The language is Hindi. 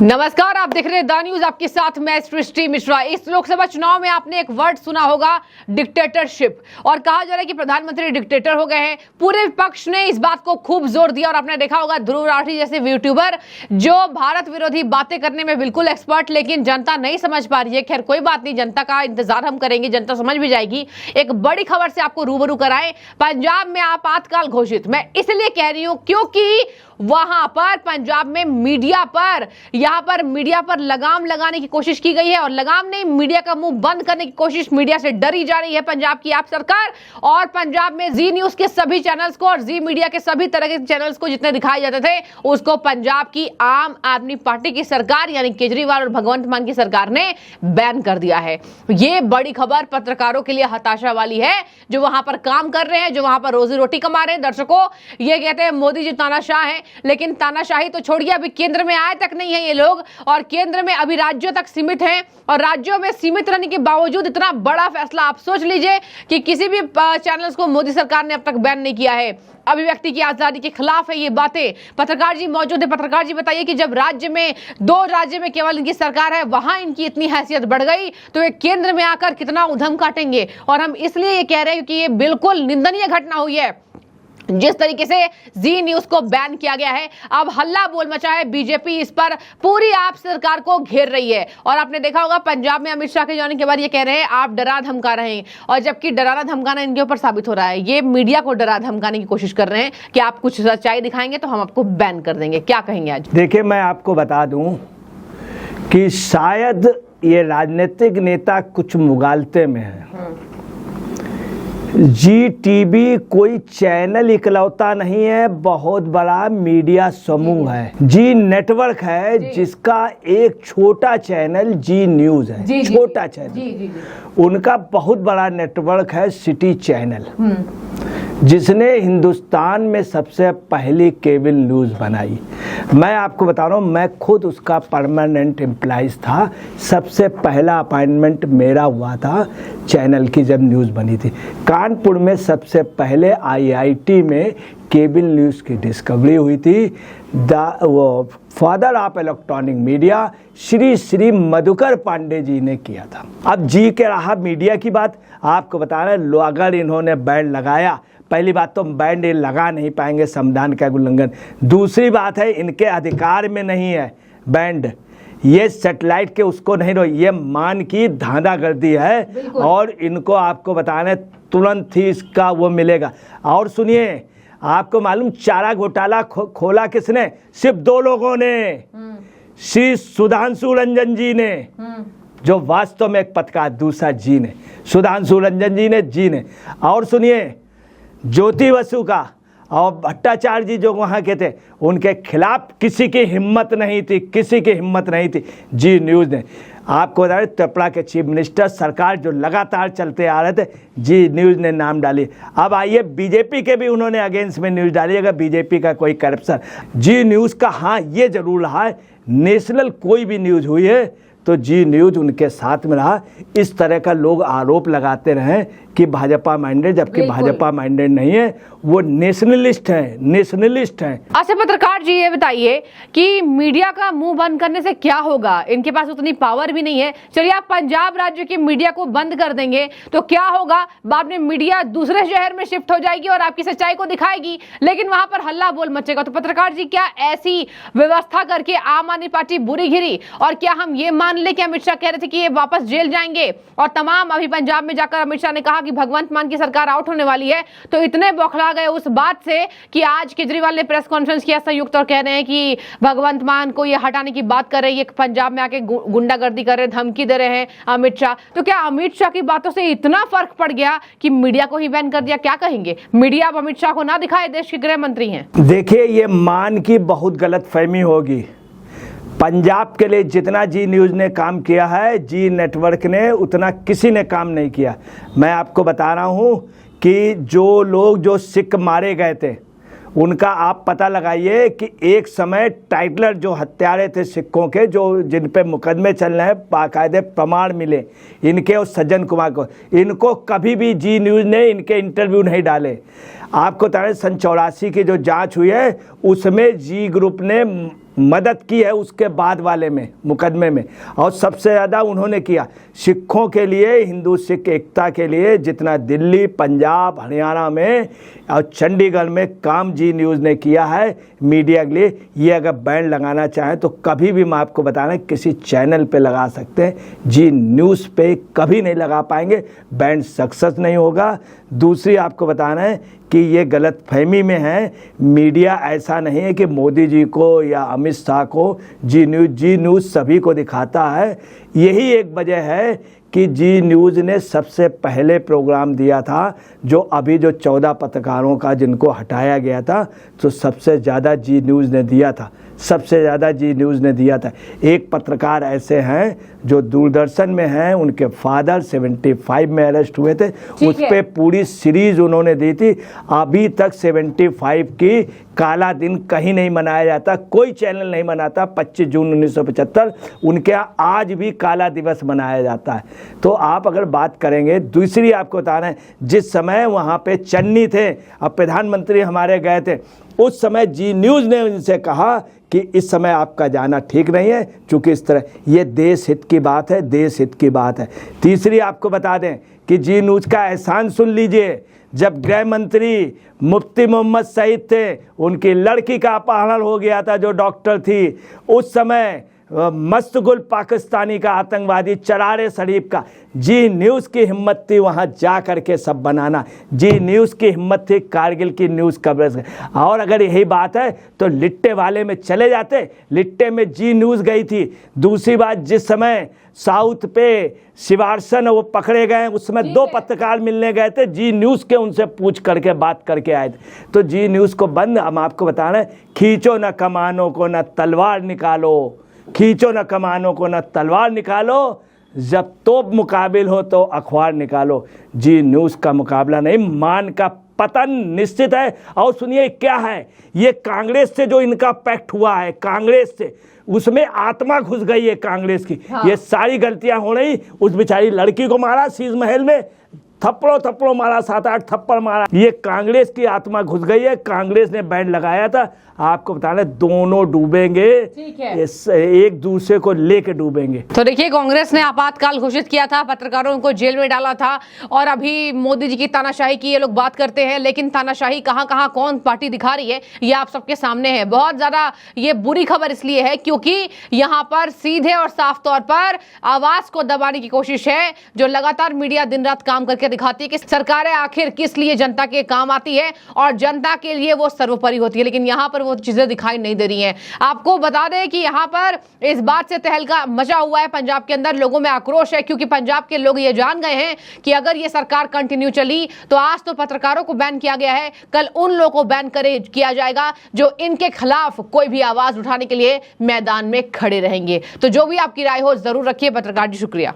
नमस्कार, आप देख रहे हैं द न्यूज, आपके साथ मैं सृष्टि मिश्रा। इस लोकसभा चुनाव में आपने एक वर्ड सुना होगा, डिक्टेटरशिप, और कहा जा रहा है कि प्रधानमंत्री डिक्टेटर हो गए हैं। पूरे विपक्ष ने इस बात को खूब जोर दिया और आपने देखा होगा ध्रुव राठी जैसे यूट्यूबर जो भारत विरोधी बातें करने में बिल्कुल एक्सपर्ट, लेकिन जनता नहीं समझ पा रही है। खैर कोई बात नहीं, जनता का इंतजार हम करेंगे, जनता समझ भी जाएगी। एक बड़ी खबर से आपको रूबरू कराएं, पंजाब में आपातकाल घोषित। मैं इसलिए कह रही हूं क्योंकि वहां पर पंजाब में मीडिया पर लगाम लगाने की कोशिश की गई है, और लगाम नहीं, मीडिया का मुंह बंद करने की कोशिश मीडिया से डरी जा रही है पंजाब की आप सरकार। और पंजाब में जी न्यूज के सभी चैनल्स को और जी मीडिया के सभी तरह के चैनल्स को जितने दिखाए जाते थे, उसको पंजाब की आम आदमी पार्टी की सरकार यानी केजरीवाल और भगवंत मान की सरकार ने बैन कर दिया है। ये बड़ी खबर पत्रकारों के लिए हताशा वाली है, जो वहां पर काम कर रहे हैं, जो वहां पर रोजी रोटी कमा रहे हैं। दर्शकों, ये कहते हैं मोदी जी तानाशाह हैं, लेकिन तानाशाही तो छोड़िए, अभी केंद्र में आए तक नहीं है ये लोग, और केंद्र में अभी राज्यों तक सीमित हैं। और राज्यों में सीमित रहने के बावजूद इतना बड़ा फैसला, आप सोच लीजिए कि किसी भी चैनल्स को मोदी सरकार ने अब तक बैन नहीं किया है। अभिव्यक्ति की आजादी के खिलाफ है ये बातें। पत्रकार जी मौजूद है, पत्रकार जी बताइए कि जब दो राज्य में केवल इनकी सरकार है, वहां इनकी इतनी हैसियत बढ़ गई, तो ये केंद्र में आकर कितना उधम काटेंगे। और हम इसलिए ये कह रहे हैं कि ये बिल्कुल निंदनीय घटना हुई है जिस तरीके से जी न्यूज को बैन किया गया है। अब हल्ला बोल मचा है, बीजेपी इस पर पूरी आप सरकार को घेर रही है। और आपने देखा होगा पंजाब में अमित शाह के जाने के बाद ये कह रहे हैं आप डरा धमका रहे हैं, और जबकि डराना धमकाना इनके ऊपर साबित हो रहा है। ये मीडिया को डरा धमकाने की कोशिश कर रहे हैं कि आप कुछ सच्चाई दिखाएंगे तो हम आपको बैन कर देंगे। क्या कहेंगे आज? देखिए, मैं आपको बता दूं कि शायद ये राजनीतिक नेता कुछ मुगालते में है। जी टीवी कोई चैनल इकलौता नहीं है, बहुत बड़ा मीडिया समूह है। जी नेटवर्क है, जिसका एक छोटा चैनल जी न्यूज है, छोटा चैनल। उनका बहुत बड़ा नेटवर्क है सिटी चैनल, जिसने हिंदुस्तान में सबसे पहली केबल न्यूज़ बनाई। मैं आपको बता रहा हूँ, मैं खुद उसका परमानेंट एम्प्लॉइज था। सबसे पहला अपॉइंटमेंट मेरा हुआ था चैनल की जब न्यूज़ बनी थी। कानपुर में सबसे पहले आईआईटी में केबल न्यूज़ की डिस्कवरी हुई थी। वो father of electronic media Shri Madhukar Pandey ji ने किया था। अब जी के रहा मीडिया की बात आपको बता रहे हैं। अगर इन्होंने बैन लगाया, पहली बात तो बैंड लगा नहीं पाएंगे, संविधान का उल्लंघन। दूसरी बात है, इनके अधिकार में नहीं है बैंड, ये सैटेलाइट के उसको नहीं रो, ये मान की धांधागर्दी है। और इनको आपको बताने तुरंत ही इसका वो मिलेगा। और सुनिए, आपको मालूम चारा घोटाला खोला किसने? सिर्फ दो लोगों ने, श्री सुधांशु रंजन जी ने, जो वास्तव में एक पत्रकार, दूसरा जी ने, सुधांशु रंजन जी ने। और सुनिए, ज्योति बसु का और भट्टाचार्य जी जो वहाँ के थे, उनके खिलाफ किसी की हिम्मत नहीं थी। जी न्यूज़ ने, आपको बता रहे, त्रिपुरा के चीफ मिनिस्टर सरकार जो लगातार चलते आ रहे थे, जी न्यूज़ ने नाम डाली। अब आइए, बीजेपी के भी उन्होंने अगेंस्ट में न्यूज़ डाली। अगर बीजेपी का कोई करप्शन, जी न्यूज़ का हाँ ये जरूर रहा है, नेशनल कोई भी न्यूज़ हुई है तो जी न्यूज़ उनके साथ में रहा। इस तरह का लोग आरोप लगाते रहे कि भाजपा माइंडेड, जबकि भाजपा माइंडेड नहीं है, वो नेशनलिस्ट हैं। अच्छा पत्रकार जी, ये बताइए कि मीडिया का मुंह बंद करने से क्या होगा? इनके पास उतनी पावर भी नहीं है। चलिए, आप पंजाब राज्य की मीडिया को बंद कर देंगे तो क्या होगा? बाद में मीडिया दूसरे शहर में शिफ्ट हो जाएगी और आपकी सच्चाई को दिखाएगी, लेकिन वहां पर हल्ला बोल मचेगा। तो पत्रकार जी, क्या ऐसी व्यवस्था करके आम आदमी पार्टी बुरी घिरी? और क्या हम ये मान ले कि अमित शाह कह रहे थे कि ये वापस जेल जाएंगे, और तमाम अभी पंजाब में जाकर अमित शाह ने कहा कि भगवंत मान की सरकार आउट होने वाली है, तो इतने बौखला गए उस बात से कि आज केजरीवाल ने प्रेस कॉन्फ्रेंस किया संयुक्त, और कह रहे हैं कि भगवंत मान को ये हटाने की बात कर रहे हैं, ये पंजाब में आके गुंडागर्दी कर रहे हैं, धमकी दे रहे हैं अमित शाह। तो क्या अमित शाह की बातों से इतना फर्क पड़ गया कि मीडिया को ही बैन कर दिया? क्या कहेंगे? मीडिया अब अमित शाह को ना दिखाए, देश के गृह मंत्री हैं। देखिए, ये मान की बहुत गलतफहमी होगी। पंजाब के लिए जितना जी न्यूज़ ने काम किया है, जी नेटवर्क ने उतना किसी ने काम नहीं किया। मैं आपको बता रहा हूँ कि जो सिख मारे गए थे, उनका आप पता लगाइए कि एक समय टाइटलर जो हत्यारे थे सिखों के, जो जिन पे मुकदमे चल रहे हैं, बाकायदे प्रमाण मिले इनके और सज्जन कुमार को, इनको कभी भी जी न्यूज़ ने इनके इंटरव्यू नहीं डाले। आपको बता रहे, सन 84 की जो जांच हुई है, उसमें जी ग्रुप ने मदद की है उसके बाद वाले में मुकदमे में, और सबसे ज़्यादा उन्होंने किया सिखों के लिए, हिंदू सिख एकता के लिए जितना दिल्ली, पंजाब, हरियाणा में और चंडीगढ़ में काम जी न्यूज़ ने किया है मीडिया के लिए। ये अगर बैन लगाना चाहें तो कभी भी मैं आपको बताना किसी चैनल पे लगा सकते हैं, जी न्यूज़ पे कभी नहीं लगा पाएंगे, बैन सक्सेस नहीं होगा। दूसरी आपको बताना है कि ये गलत फहमी में है, मीडिया ऐसा नहीं है कि मोदी जी को या अमित शाह को जी न्यूज़ सभी को दिखाता है। यही एक वजह है कि जी न्यूज़ ने सबसे पहले प्रोग्राम दिया था, जो अभी जो 14 पत्रकारों का जिनको हटाया गया था, तो सबसे ज़्यादा जी न्यूज़ ने दिया था, सबसे ज़्यादा जी न्यूज़ ने दिया था। एक पत्रकार ऐसे हैं जो दूरदर्शन में हैं, उनके फादर 75 में अरेस्ट हुए थे, उस पर पूरी सीरीज़ उन्होंने दी थी। अभी तक 75 की काला दिन कहीं नहीं मनाया जाता, कोई चैनल नहीं मनाता। 25 जून 1975 उनके यहाँ आज भी काला दिवस मनाया जाता है। तो आप अगर बात करेंगे, दूसरी आपको बताना है, जिस समय वहाँ पे चन्नी थे अब प्रधानमंत्री हमारे गए थे, उस समय जी न्यूज़ ने उनसे कहा कि इस समय आपका जाना ठीक नहीं है, चूँकि इस तरह ये देश हित की बात है, देश हित की बात है। तीसरी आपको बता दें कि जी न्यूज़ का एहसान सुन लीजिए, जब गृह मंत्री मुफ्ती मोहम्मद सईद थे, उनकी लड़की का अपहरण हो गया था जो डॉक्टर थी, उस समय मस्तगुल पाकिस्तानी का आतंकवादी चरारे शरीफ का, जी न्यूज़ की हिम्मत थी वहाँ जा कर के सब बनाना, जी न्यूज़ की हिम्मत थी कारगिल की न्यूज़ कवरेज। और अगर यही बात है तो लिट्टे वाले में चले जाते, लिट्टे में जी न्यूज़ गई थी। दूसरी बात, जिस समय साउथ पे शिवारसन वो पकड़े गए, उस समय 2 पत्रकार मिलने गए थे, जी न्यूज़ के उनसे पूछ करके बात करके आए थे। तो जी न्यूज़ को बंद, हम आपको बता रहे हैं, खींचो न कमानों को न तलवार निकालो, खींचो न कमानों को न तलवार निकालो, जब तोप मुकाबिल हो तो अखबार निकालो। जी न्यूज़ का मुकाबला नहीं, मान का पतन निश्चित है। और सुनिए क्या है, ये कांग्रेस से जो इनका पैक्ट हुआ है, कांग्रेस से, उसमें आत्मा घुस गई है कांग्रेस की। हाँ। ये सारी गलतियां हो रही, उस बेचारी लड़की को मारा शीश महल में, थप्पड़ों मारा, 7-8 थप्पड़ मारा, ये कांग्रेस की आत्मा घुस गई है। कांग्रेस ने बैन लगाया था, आपको बताना दोनों डूबेंगे, एक दूसरे को लेके डूबेंगे। तो देखिए, कांग्रेस ने आपातकाल घोषित किया था, पत्रकारों को जेल में डाला था, और अभी मोदी जी की तानाशाही की ये लोग बात करते हैं, लेकिन तानाशाही कहां कहां कौन पार्टी दिखा रही है ये आप सबके सामने है। बहुत ज्यादा ये बुरी खबर इसलिए है क्योंकि यहां पर सीधे और साफ तौर पर आवाज को दबाने की कोशिश है, जो लगातार मीडिया दिन रात काम करके दिखाती है कि सरकारें आखिर किस लिए जनता के काम आती है और जनता के लिए वो सर्वोपरि होती है, लेकिन यहां पर वो चीजें दिखाई नहीं दे रही हैं। आपको बता दें कि यहां पर इस बात से तहलका मचा हुआ है, पंजाब के अंदर लोगों में आक्रोश है, क्योंकि पंजाब के लोग ये जान गए हैं कि अगर ये सरकार कंटिन्यू चली तो आज तो पत्रकारों को बैन किया गया है, कल उन लोगों को बैन किया जाएगा जो इनके खिलाफ कोई भी आवाज उठाने के लिए मैदान में खड़े रहेंगे। तो जो भी आपकी राय हो जरूर रखिए। पत्रकार जी, शुक्रिया।